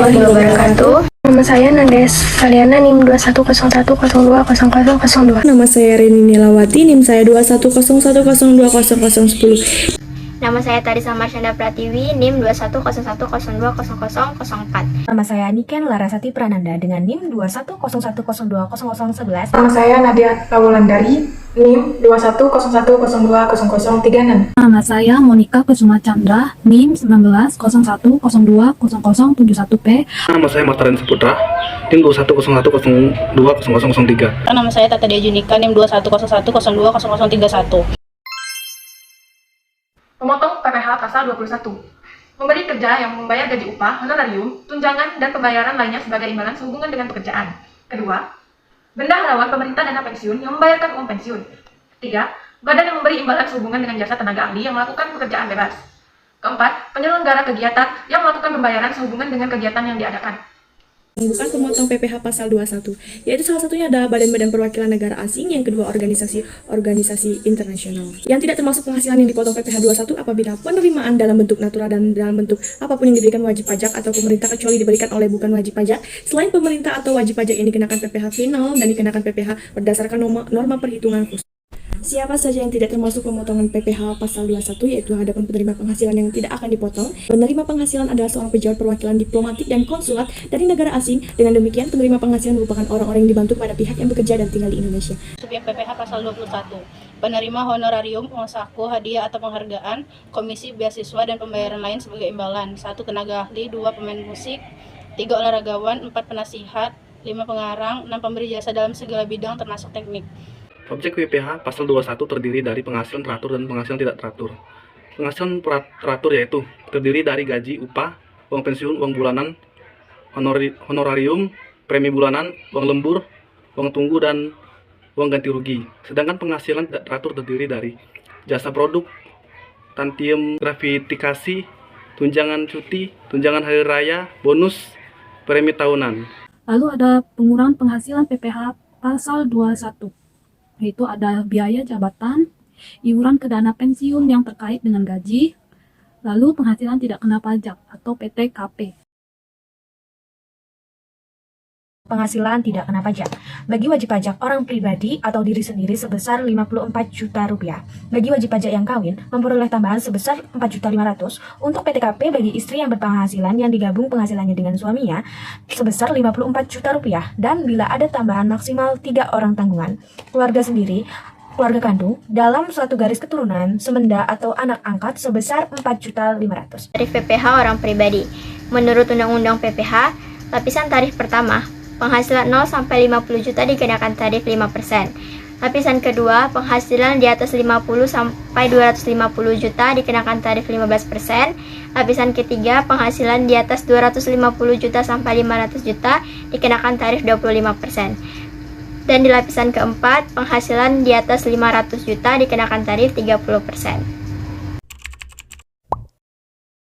warahmatullahi wabarakatuh. Nama saya Nandes Saliana, NIM 210102000002. Nama saya Reni Nilawati, NIM saya 2101020010. Nama saya Tarisa Marsyanda Pratiwi, NIM 2101020004. Nama saya Niken Larasati Prananda dengan NIM 2101020011. Nama saya Nadia Kawulandari, NIM 2101020036. Nama saya Monika Kusuma Chandra, NIM 1901020071P. Nama saya Mataran Saputra, NIM 2101020003. Nama saya Tata Dia Junika, NIM 2101020031. Pemotong PPh pasal 21. Memberi kerja yang membayar gaji upah, honorarium, tunjangan, dan pembayaran lainnya sebagai imbalan sehubungan dengan pekerjaan. Kedua, bendaharawan pemerintah dana pensiun yang membayarkan uang pensiun. Ketiga, badan yang memberi imbalan sehubungan dengan jasa tenaga ahli yang melakukan pekerjaan bebas. Keempat, penyelenggara kegiatan yang melakukan pembayaran sehubungan dengan kegiatan yang diadakan. Bukan pemotong PPh pasal 21, yaitu salah satunya adalah Badan-Badan Perwakilan Negara Asing, yang kedua organisasi internasional. Yang tidak termasuk penghasilan yang dipotong PPh 21 apabila penerimaan dalam bentuk natural dan dalam bentuk apapun yang diberikan wajib pajak atau pemerintah kecuali diberikan oleh bukan wajib pajak, selain pemerintah atau wajib pajak yang dikenakan PPh final dan dikenakan PPh berdasarkan norma perhitungan khusus. Siapa saja yang tidak termasuk pemotongan PPh pasal 21, yaitu hadapan penerima penghasilan yang tidak akan dipotong. Penerima penghasilan adalah seorang pejabat perwakilan diplomatik dan konsulat dari negara asing. Dengan demikian, penerima penghasilan merupakan orang-orang yang dibantu pada pihak yang bekerja dan tinggal di Indonesia. Subjek PPh pasal 21. Penerima honorarium, uang saku, hadiah atau penghargaan, komisi, beasiswa, dan pembayaran lain sebagai imbalan. 1. Tenaga ahli, 2. Pemain musik, 3. Olahragawan, 4. Penasihat, 5. Pengarang, 6. Pemberi jasa dalam segala bidang termasuk teknik. Objek PPh pasal 21 terdiri dari penghasilan teratur dan penghasilan tidak teratur. Penghasilan teratur yaitu terdiri dari gaji, upah, uang pensiun, uang bulanan, honorarium, premi bulanan, uang lembur, uang tunggu, dan uang ganti rugi. Sedangkan penghasilan tidak teratur terdiri dari jasa produk, tantiem gratifikasi, tunjangan cuti, tunjangan hari raya, bonus, premi tahunan. Lalu ada pengurangan penghasilan PPh pasal 21, yaitu ada biaya jabatan, iuran ke dana pensiun yang terkait dengan gaji, lalu penghasilan tidak kena pajak atau PTKP. Penghasilan tidak kena pajak. Bagi wajib pajak orang pribadi atau diri sendiri sebesar 54 juta rupiah. Bagi wajib pajak yang kawin memperoleh tambahan sebesar 4.500.000. Untuk PTKP bagi istri yang berpenghasilan yang digabung penghasilannya dengan suaminya sebesar 54 juta rupiah. Dan bila ada tambahan maksimal 3 orang tanggungan, keluarga sendiri, keluarga kandung, dalam suatu garis keturunan, semenda atau anak angkat sebesar 4.500.000. Tarif PPh orang pribadi. Menurut Undang-Undang PPh, lapisan tarif pertama, penghasilan 0 sampai 50 juta dikenakan tarif 5%. Lapisan kedua, penghasilan di atas 50 sampai 250 juta dikenakan tarif 15%. Lapisan ketiga, penghasilan di atas 250 juta sampai 500 juta dikenakan tarif 25%. Dan di lapisan keempat, penghasilan di atas 500 juta dikenakan tarif 30%.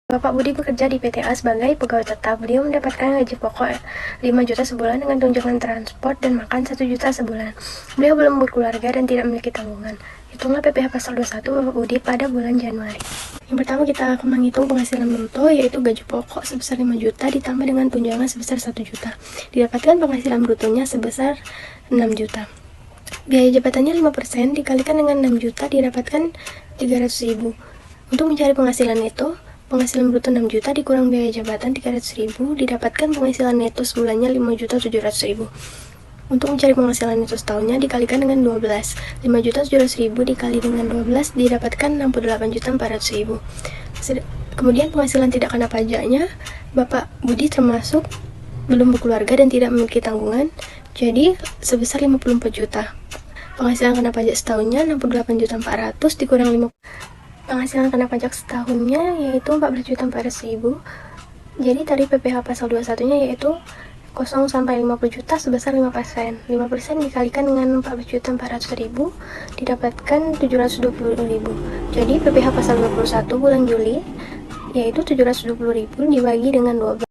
Bapak Budi bekerja di PTA sebagai pegawai tetap. Beliau mendapatkan gaji pokok 5 juta sebulan dengan tunjangan transport dan makan 1 juta sebulan. Beliau belum berkeluarga dan tidak memiliki tanggungan. Hitunglah PPh pasal 21 Bapak Budi pada bulan Januari. Yang pertama kita akan menghitung penghasilan bruto, yaitu gaji pokok sebesar 5 juta ditambah dengan tunjangan sebesar 1 juta. Didapatkan penghasilan brutonya sebesar 6 juta. Biaya jabatannya 5% dikalikan dengan 6 juta didapatkan 300.000. Untuk mencari penghasilan neto, penghasilan bruto 6 juta dikurang biaya jabatan 300.000 didapatkan penghasilan neto sebulannya 5.700.000. Untuk mencari penghasilan neto setahunnya dikalikan dengan 12. 5.700.000 dikali dengan 12 didapatkan 68.400.000. Kemudian penghasilan tidak kena pajaknya, Bapak Budi termasuk belum berkeluarga dan tidak memiliki tanggungan, jadi sebesar 54 juta. Penghasilan kena pajak setahunnya 68.400.000 dikurang 5. Penghasilan kena pajak setahunnya yaitu 14.400.000. Jadi tarif PPh pasal 21-nya yaitu 0 sampai 50 juta sebesar 5%. 5% dikalikan dengan 14.400.000 didapatkan 720.000. Jadi PPh pasal 21 bulan Juli yaitu 720.000 dibagi dengan 12